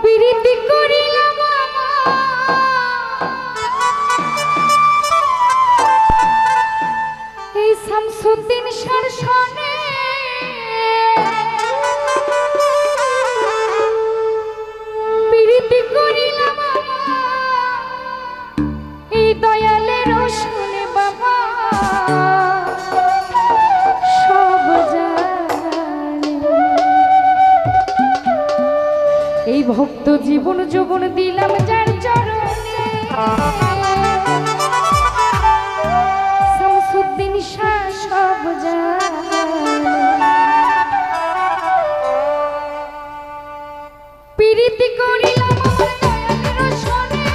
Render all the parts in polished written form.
প্রীতি করিলাম এই শামসুদ্দিন শাসনে প্রীতি করিলাম এই দয়ালের শুনে বাবা সব জানে। এই ভক্ত জীবন যৌবন দিলাম যার চরণে শামসুদ্দিন শাহ সব জানে। প্রীতি করিলাম আমার দয়ালের শোনে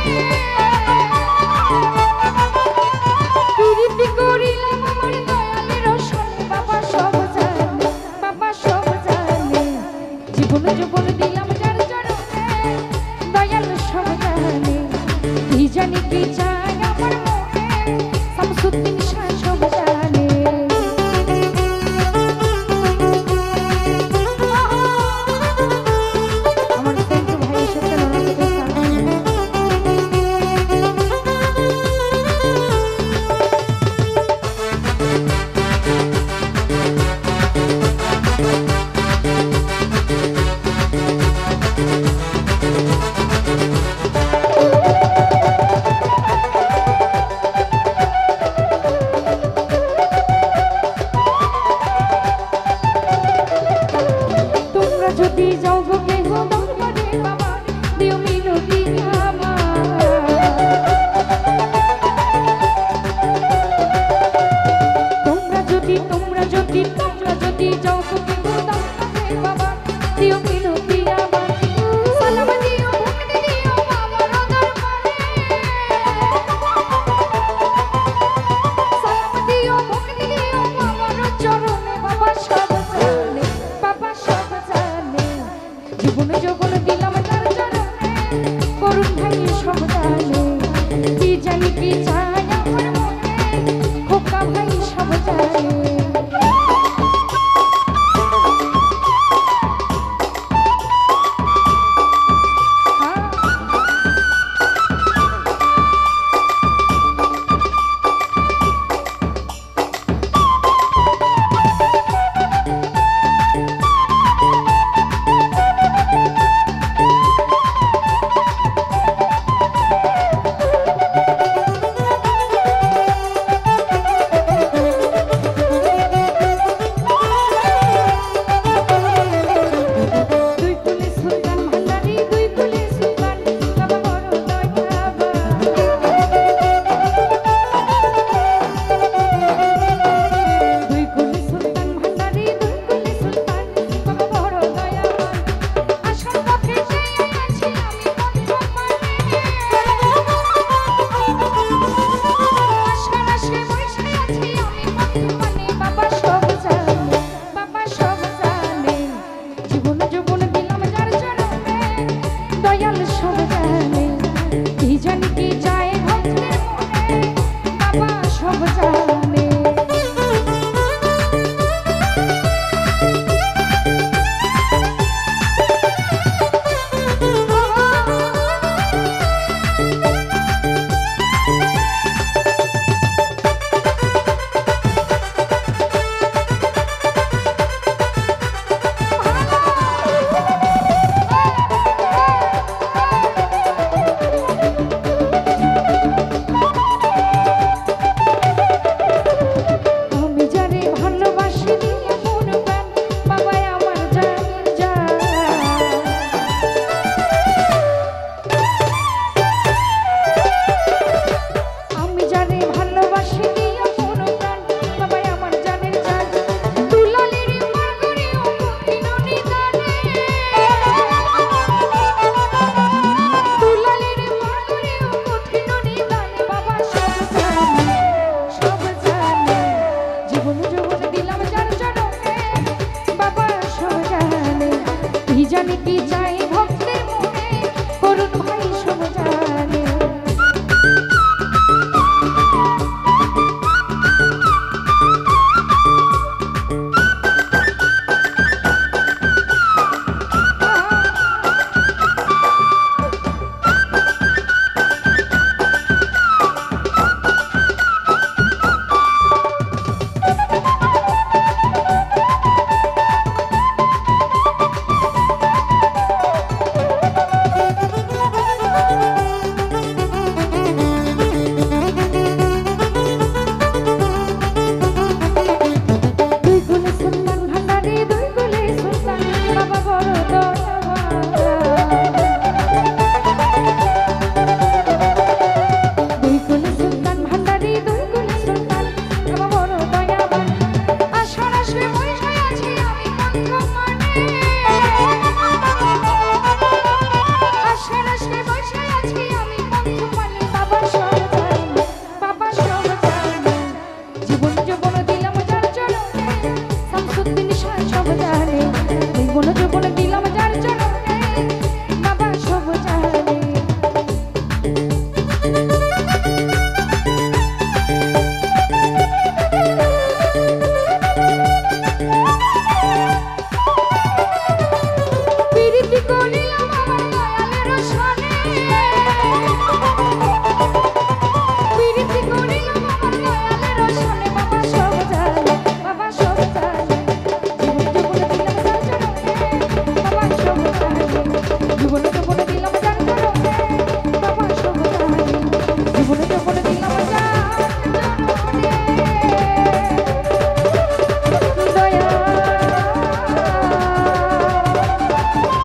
প্রীতি করিলাম আমার দয়ালের শোনে বাবা সব জানে বাবা সব জানে। জীবন যৌবন দিলাম যার চরণে দয়াল সব জানে। কি জানি কি চাই আমার মনে শামসুদ্দিন শাহ সব জানে। আমার সেন্টু ভাইয়ের সাথে লড়াইতে তোমরা যদি যাও গো কেহ দরবারে বাবা দিও মিনতি আমার। তোমরা যদি যাও গো কেহ দরবারে বাবা দিও মিনতি আমার। সালাম দিও ভক্তি দিও আমার দরবারে সালাম দিও ভক্তি দিও আমার চরণে বাবা সব জানে বাবা সব জানে। জীবন যৌবন দিলাম